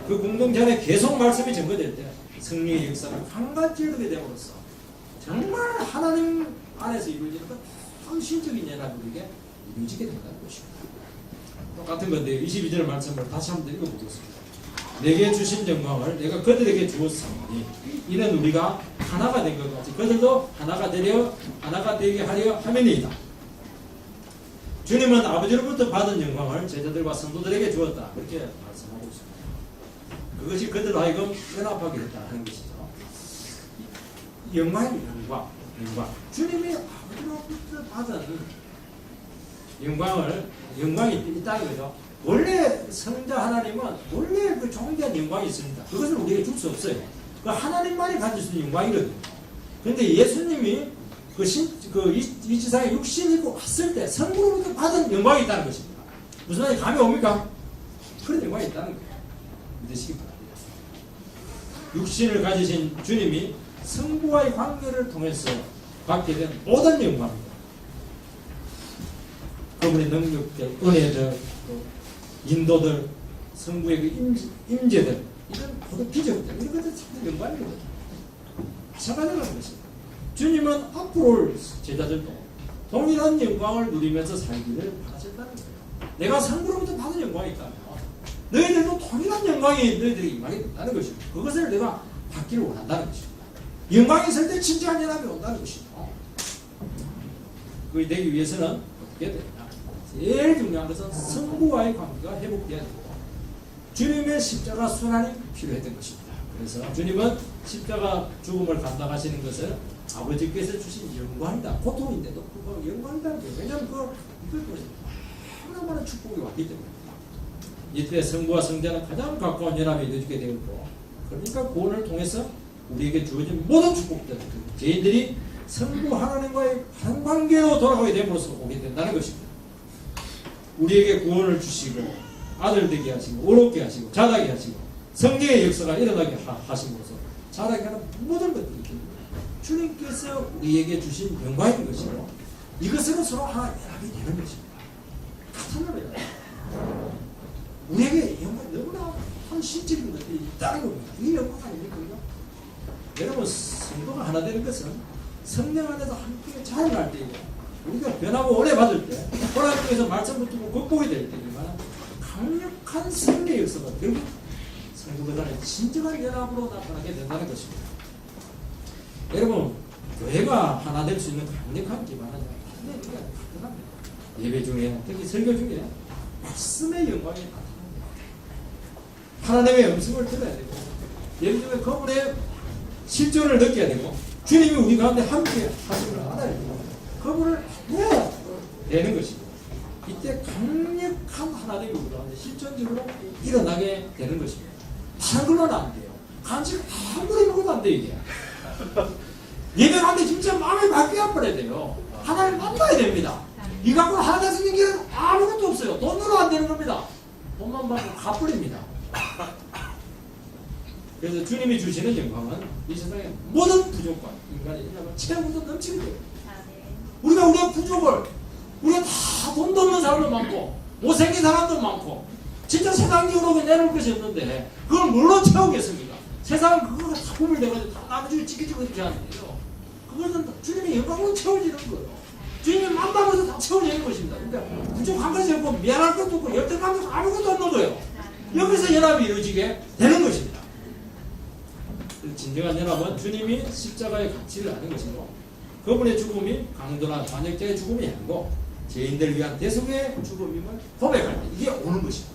그 공동체 안에 계속 말씀이 전거될 때 성령의 역사를 한가지 이루게 됨으로써 정말 하나님 안에서 이루어지는 건 헌신적인 연합으로 이루어지게 된다는 것입니다. 똑같은 건데 22절 말씀을 다시 한번 읽어보겠습니다. 내게 주신 영광을 내가 그들에게 주었으니 이는 우리가 하나가 된 것 같이 그들도 하나가 되게 하려 함이니이다. 주님은 아버지로부터 받은 영광을 제자들과 성도들에게 주었다. 그렇게 말씀하고 있습니다. 그것이 그들로 하여금 연합하게 됐다 하는 것이죠. 영광이 영광. 주님이 아버지로부터 받은 영광이 있다는 거죠. 원래 성자 하나님은 원래 그 존귀한 영광이 있습니다. 그것을 우리에게 줄 수 없어요. 그 하나님만이 가질 수 있는 영광이거든요. 그런데 예수님이 이 지상에 육신 입고 왔을 때 성부로부터 받은 영광이 있다는 것입니다. 무슨 말이 감이 옵니까? 그런 영광이 있다는 거예요. 믿으시기 바랍니다. 육신을 가지신 주님이 성부와의 관계를 통해서 받게 된 모든 영광입니다. 그 여러분의 능력들, 은혜들, 또 인도들, 성부의 그 임재들, 이런 모든 기적들, 이런 것들 참 영광이거든요. 마찬가지라는 것입니다. 주님은 앞으로 올 제자들도 동일한 영광을 누리면서 살기를 바라셨다는 거예요. 내가 성부로부터 받은 영광이 있다면 너희들도 동일한 영광이 너희들이 임하게 된다는 것입니다. 그것을 내가 받기를 원한다는 것입니다. 영광이 있을 때 진정한 연합이 온다는 것이죠. 그게 되기 위해서는 어떻게 되냐? 제일 중요한 것은 성부와의 관계가 회복되어야 되고 주님의 십자가 순환이 필요했던 것입니다. 그래서 주님은 십자가 죽음을 감당하시는 것을 아버지께서 주신 영광이다. 고통인데도 그거 영광이다는 거예요. 왜냐하면 이걸 하나만한 축복이 왔기 때문입니다. 이때 성부와 성자는 가장 가까운 연합이 이루어지게 되었고, 그러니까 구원을 통해서 우리에게 주어진 모든 축복들, 죄인들이 성부 하나님과의 바른 관계로 돌아가게 됨으로써 오게 된다는 것입니다. 우리에게 구원을 주시고 아들 되게 하시고 의롭게 하시고 자라게 하시고 성령의 역사가 일어나게 하심으로써 자라게 하는 모든 것들이 주님께서 우리에게 주신 영광인 것이고 이것으로 서로 하나 연합이 되는 것입니다. 같은 놈이에요. 우리에게 영광이 너무나 한 신적인 것들이 있다는 겁니다. 이 영광 아닙니까? 여러분, 성도가 하나 되는 것은 성령 안에서 함께 자라날 때이고 우리가 변하고 오래 받을 때 하나님께서 말씀 붙고 극복이 될 때지만 강력한 성령의 역사가 결국 성도들 간의 진정한 연합으로 나타나게 된다는 것입니다. 여러분, 교회가 하나 될 수 있는 강력한 기반은 예배 중에 특히 설교 중에 말씀의 영광이 나타납니다. 하나님의 음성을 들어야 되고 예배 중에 그분의 실존을 느껴야 되고 주님이 우리 가운데 함께 하심을 알아야 되고 그분을 해야 되는 것입니다. 이때 강력한 하나님의 우리 가운데 실존적으로 일어나게 되는 것입니다. 다른 걸로는 안 돼요. 간식 아무리 먹어도 안 돼 이게. 예배 가운데 진짜 마음이 바뀌어 버려야 돼요. 하나님 만나야 됩니다. 이 갖고 하나 될 수 있는 길은 아무것도 없어요. 돈으로 안 되는 겁니다. 돈만 받고 갚버립니다. 그래서 주님이 주시는 영광은 이 세상의 모든 부족과 인간의 채우고 넘치게 돼요. 우리가 부족을 우리가 다 돈도 없는 사람도 많고 못생긴 사람도 많고 진짜 세상적으로 내놓을 것이 없는데 그걸 뭘로 채우겠습니까? 세상은 그거가 다 구별돼가지고 다 나머지 지키지고 이렇게 하는데요. 그것은 주님의 영광으로 채워지는 거예요. 주님이 만나면서 다 채워지는 것입니다. 그러니까 부족한 것이 없고 미안할 것도 없고 열등한 것도 아무것도 없는 거예요. 여기서 연합이 이루어지게 되는 것입니다. 진정한 연합은 주님이 십자가의 가치를 아는 것이고 그분의 죽음이 강도나 반역자의 죽음이 아니고 죄인들 위한 대속의 죽음임을 고백할 때 이게 오는 것입니다.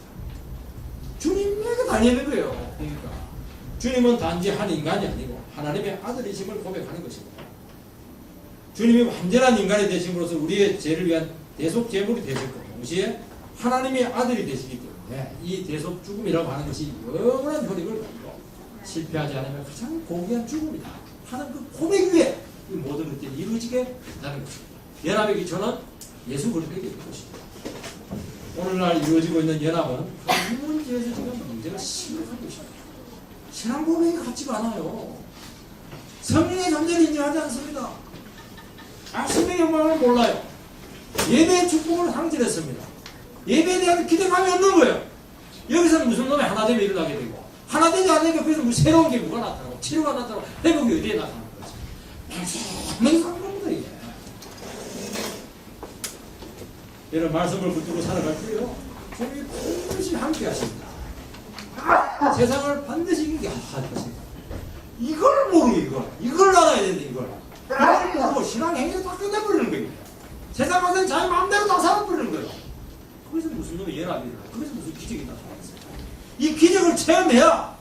주님에게 달리는 거예요. 그러니까 주님은 단지 한 인간이 아니고 하나님의 아들이심을 고백하는 것입니다. 주님이 완전한 인간이 되심으로써 우리의 죄를 위한 대속 제물이 되셨고 동시에 하나님의 아들이 되시기 때문에 이 대속 죽음이라고 하는 것이 영원한 효력을 가지고 실패하지 않으면 가장 고귀한 죽음이다 하는 그 고백 위에 이 모든 것들이 이루어지게 된다는 것입니다. 연합의 기초는 예수 그리스도에게 있는 것입니다. 오늘날 이루어지고 있는 연합은 이 문제에서 지금 문제가 심각한 것입니다. 신앙 고백이 같지가 않아요. 성령의 존재를 인정하지 않습니다. 말씀의 영광을 몰라요. 예배의 축복을 상실했습니다. 예배에 대한 기대감이 없는 거예요. 여기서 무슨 놈의 하나됨이 일어나게 되고 하나 되지 않으니까 거기서 무슨 새로운 게 뭐가 나타나고 치료가 나타나고 회복이 어디에 나타나는 거지. 분명한 겁니다 이게. 이런 말씀을 붙들고 살아갈 때요 주님이 반드시 함께 하십니다. 세상을 반드시 이기게 할 것입니다. 이걸 모르고 이걸 알아야 되는데 이걸 모르고 신앙 행위를 다 끝내버리는 거예요. 세상 가서 자기 마음대로 다 살아버리는 거예요. 거기서 무슨 놈의 연합이 일어나 거기서 무슨 기적이 나타나겠어요. 이 기적을 체험해야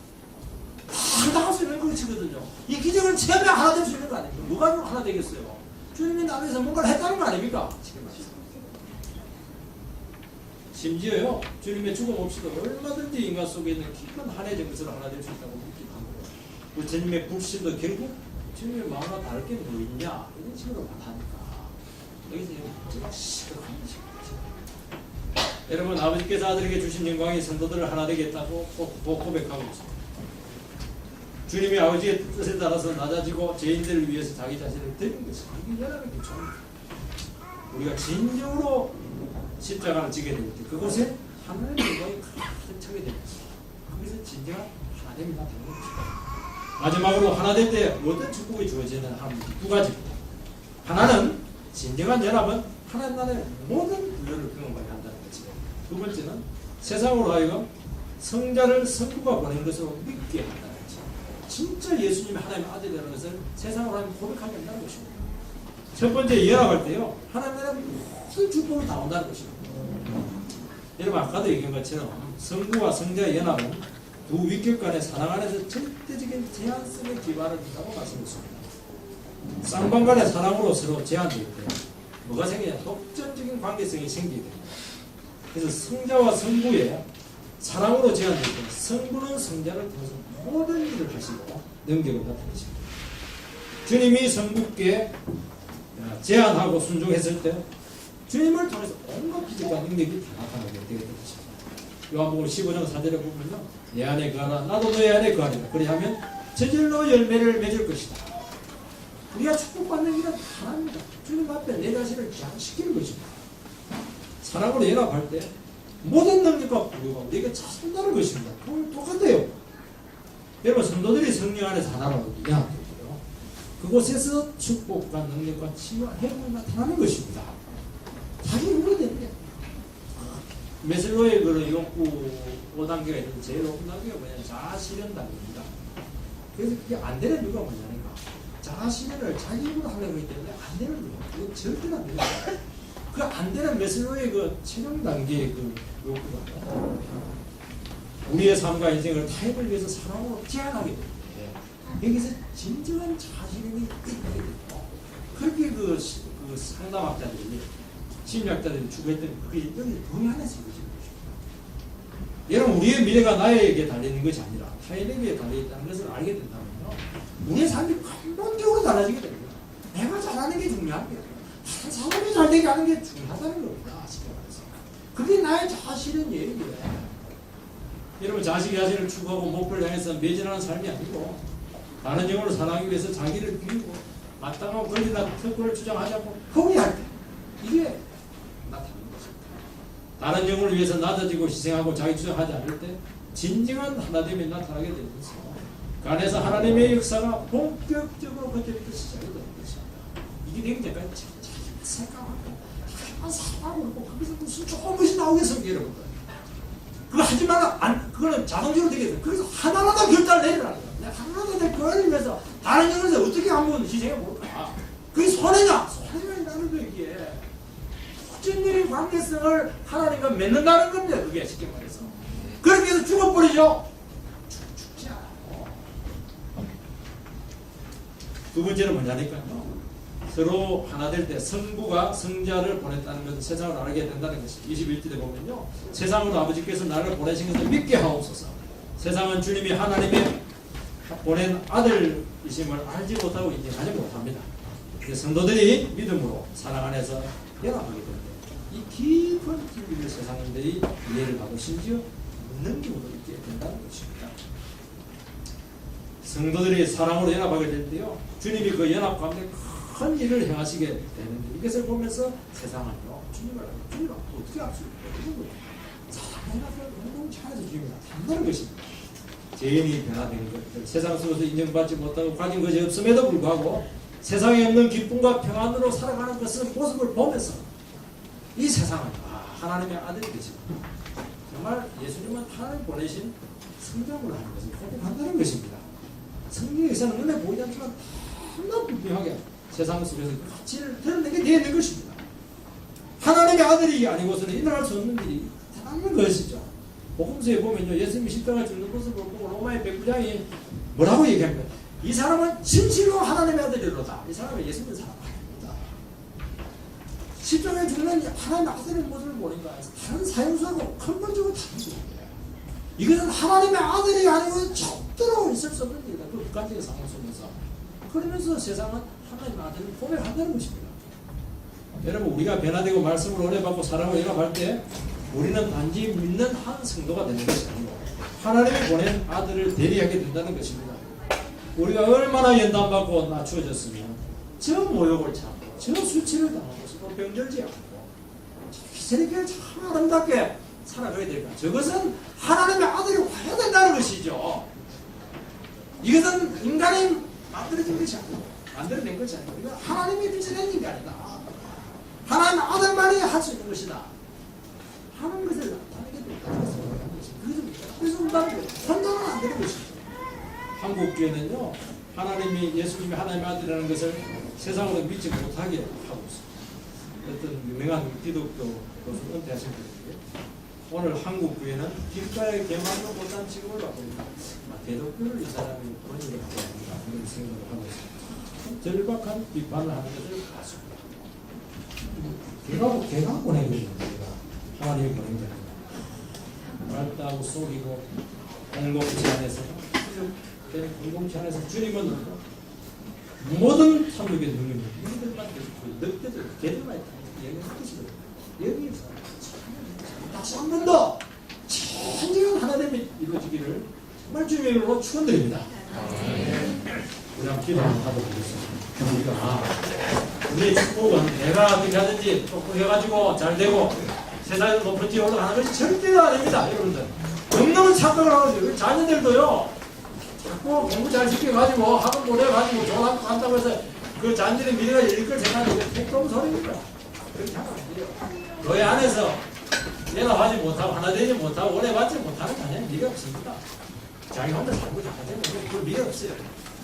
다 나갈 수 있는 것이거든요. 이 기적을 체험해야 하나 될 수 있는 거 아닙니까? 누가 하나 되겠어요? 주님이 나라에서 뭔가를 했다는 거 아닙니까? 지금 심지어요 주님의 죽음 없이도 얼마든지 인간 속에 있는 깊은 한해 정서를 하나 될 수 있다고 믿기도 한 거예요. 그 주님의 불신도 결국 주님의 마음과 다를 게 뭐 있냐 이런 식으로 말하니까 여기서 제가 시끄러운 것입니다. 여러분 아버지께서 아들에게 주신 영광이 성도들을 하나 되게 했다고 고백하고 있습니다. 주님이 아버지의 뜻에 따라서 낮아지고 죄인들을 위해서 자기 자신을 드린 것입니다. 이게 연합의 기초입니다. 우리가 진정으로 십자가를 지게 될 때 그곳에 하나님의 영광이 크게 차게 됩니다. 거기서 진정한 하나님이 나타나는 것입니다. 마지막으로 하나 될 때 어떤 축복이 주어지는 두 가지입니다. 하나는 진정한 연합은 하나님 나라의 모든 부여를 경험하게 한다는 것이고, 두 번째는 세상으로 하여금 성자를 성부가 보낸 것으로 믿게 한다는 것이고, 진짜 예수님이 하나님의 아들이라는 것을 세상으로 하여금 고백하게 한다는 것입니다. 첫 번째 연합할 때요, 하나님 나라의 모든 축복을 다 온다는 것입니다. 여러분 아까도 얘기한 것처럼 성부와 성자의 연합은 두 위격 간의 사랑 안에서 절대적인 제한성의 기반을 둔다고 말씀했습니다. 쌍방 간의 사랑으로 서로 제한될 때 뭐가 생기냐? 독점적인 관계성이 생기게 됩니다. 그래서 성자와 성부의 사랑으로 제한될 때 성부는 성자를 통해서 모든 일을 하시고 능력을 나타내십니다. 주님이 성부께 제한하고 순종했을 때 주님을 통해서 온갖 기적과 능력이 다 나타나게 되게 된 것입니다. 요한복음 15장 4절에 보면요, 내 안에 거하라 나도 너의 안에 거하리라. 그리하면 저절로 열매를 맺을 것이다. 우리가 축복받는 길은 하나입니다. 주님 앞에 내 자신을 제한시키는 것입니다. 사랑으로 연합할 때 모든 능력과 부유가 우리에게 차선다는 것입니다. 그건 똑같아요. 여러분 성도들이 성령 안에서 하나로 연합되고요, 그곳에서 축복과 능력과 치유와 회복이 나타나는 것입니다. 자기 누구야 되는데 메슬로의 그 욕구 5단계가 있는데 제일 높은 단계가 뭐냐면 자아실현 단계입니다. 그래서 그게 안 되는 이유가 뭐냐니까 자아실현을 자기 힘으로 하려고 하기 때문에 안 되는 거예요. 이거 절대로 안 됩니다. 그 안 되는 메슬로의 그 최종 단계의 그 욕구가 우리의 삶과 인생을 타협을 위해서 사랑으로 제한하게 됩니다. 여기서 진정한 자아실현이 있게 됩니다. 그렇게 그 상담학자들이 심리학자들이 추구했던 그게 여기 범위 안에서 이루어지는 것입니다. 여러분 우리의 미래가 나에게 달리는 것이 아니라 타인에게 달려있다는 것을 알게 된다면요, 우리의 삶이 근본적으로 달라지게 됩니다. 내가 잘하는 게 중요한 게 아니라 다른 사람이 잘되게 하는 게 중요하다는 겁니다. 그게 나의 자아실현이에요. 여러분 자식이 자신을 추구하고 목표를 향해서 매진하는 삶이 아니고 다른 영혼을 사랑하기 위해서 자기를 비우고 마땅하고 권리나 특권을 주장하지 않고 포기할 때 이게 나타나는 것입니다. 다른 영혼을 위해서 낮아지고 희생하고 자기 주장하지 않을 때 진정한 하나됨이 나타나게 되면서 그 안에서 하나님의 역사가 본격적으로 그때부터 시작이 되는 것입니다. 이게 되기 전까지 자기만 생각하고 자기만 사랑하고 그러고 거기서 무슨 좋은 것이 나오겠습니까 여러분? 그거 하지 마라. 그거는 자동적으로 되겠어요. 그래서 하나하나 결단을 내리라는 거예요. 내가 하나하나 내 그걸 위해서 다른 영혼에서 어떻게 한번 희생해 볼까? 그게 손해냐? 손해냐는 거예요 이게. 적인 관계성을 하나님과 맺는다는 겁니다. 그게 쉽게 말해서. 그렇게 해서 죽어버리죠. 죽지 않아요. 두 번째는 뭐냐니까요. 서로 하나 될 때 성부가 성자를 보냈다는 것을 세상을 알게 된다는 것이 21절에 보면요, 세상으로 아버지께서 나를 보내신 것을 믿게 하옵소서. 세상은 주님이 하나님의 보낸 아들이심을 알지 못하고 인정하지 못합니다. 성도들이 믿음으로 사랑 안에서 연합하게 됩니다. 이 깊은 진리를 세상인들이 이해를 하고 심지어 능력으로 있게 된다는 것입니다. 성도들이 사랑으로 연합하게 될 때요, 주님이 그 연합 가운데 큰 일을 행하시게 되는데, 이것을 보면서 세상은요, 주님을 어떻게 할 수 있는 거예요? 사랑해서 공동체 안에서 주님이 나타난다는 것입니다. 죄인이 변화된 것들, 세상 속에서 인정받지 못하고 가진 것이 없음에도 불구하고 세상에 없는 기쁨과 평안으로 살아가는 것을 모습을 보면서 이 세상은 하나님의 아들이 되시고 정말 예수님은 하나님 보내신 성장을 하는 것을 고백한다는 것입니다. 성경에서는 눈에 보이지 않지만 너무나 분명하게 세상 속에서 그 가치를 드러내게 되어 있는 것입니다. 하나님의 아들이 아니고서는 일어날 수 없는 일이 대단한 것이죠. 복음서에 보면요, 예수님이 십자가에 죽는 것을 보고 로마의 백부장이 뭐라고 얘기합니까? 이 사람은 진실로 하나님의 아들이로다. 이 사람은 예수님의 사람 아닙니다. 십자가에 죽는 하나님의 아들의 모습을 보니까 다른 사형수하고 근본적으로 다른 일이에요. 이것은 하나님의 아들이 아니고 절대로 있을 수 없는 일이다. 그 극단적인 상황 속에서. 그러면서 세상은 하나님의 아들을 고백한다는 것입니다. 여러분, 우리가 변화되고 말씀을 오래 받고 사랑을 연합할 때 우리는 단지 믿는 한 성도가 되는 것이 아니고 하나님이 보낸 아들을 대리하게 된다는 것입니다. 우리가 얼마나 연단받고 낮추어졌으면 저 모욕을 참고 저 수치를 당하고 병들지 않고 세계를 참 아름답게 살아가야 될까? 저것은 하나님의 아들이 와야 된다는 것이죠. 이것은 인간이 만들어진 것이 아니고 만들어낸 것이 아니고 이건 하나님이 빚어낸 인간이다. 하나님의 아들만이 할 수 있는 것이다. 하는 것을 나타내게 된다는 것입니다. 그래서 온다는 거예요. 혼자는 안 되는 것이죠. 한국교회는요, 하나님이 예수님이 하나님의 아들이라는 것을 세상으로 믿지 못하게 하고 있습니다. 어떤 유명한 기독교 교수 은퇴하신 분인데 오늘 한국교회는 길가의 개망로 못한 취급을 받고 있다. 기독교를 이 사람이 본인이 하고 있다. 그런 생각을 하고 있습니다. 절박한 비판을 하는 것을 봤습니다. 개가 보내고 있는 거예요. 하나님이 보낸 게 아니라 말다하고 속이고 공동체 안에서 공동체 안에서 주님은 누구? 모든 탐욕의 능력이 이들만 계속 늑대들, 개들만 얘기할 것이거든요. 여기서 다시 한 번 더 진정한 하나님이 이루어지기를 정말 주님의 이름으로 축원드립니다. 우리 한번 기도 한번 하도록 하겠습니다. 우리의 축복은 내가 어떻게 하든지 똑똑해가지고 잘 되고 세상에서 높은 데 올라가는 것이 절대가 아닙니다. 여러분들 없는 착각을 하거든요. 자녀들도요 자꾸 공부 잘 시켜가지고 학원 보내가지고 좋은 학교 간다고 해서 그 자녀들의 미래가 열릴 걸 생각하는 게 택도 소리입니다. 그렇게 하면 안 돼요. 교회 안에서 내가 하지 못하고 하나 되지 못하고 오래 받지 못하는 자녀는 미래 없습니다. 자기 혼자 살고 잘하면 그 미래 없어요.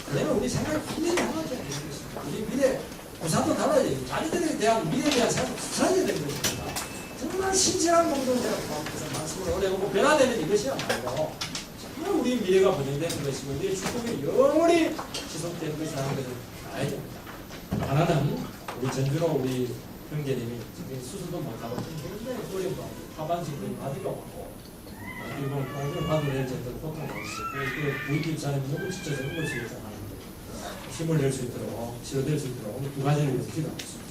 그러면 우리 생각이 완전히 달라져야 되는 것입니다. 우리 미래 구상도 달라야 돼요. 자녀들에 대한 미래에 대한 생각이 달라져야 되는 것입니다. 정말 신실한 공동체라고 하면서 말씀을 오래 보고 변화되는 이것이야말로 정말 우리 미래가 보장되는 것이고 우리의 축복이 영원히 지속되는 것이라는 것을 알아야 됩니다. 하나는 우리 전준호 우리 형제님이 수술도 못하고 굉장히 어려운 하반신도 바디가 왔고 그리고 오늘 바디 낼 정도로 고통을 받고 있어요. 우리 집사람이 너무 지쳐서 응급실에서 하는데 힘을 낼 수 있도록 치료될 수 있도록 오늘 두 가지를 위해서 기도하고 있습니다.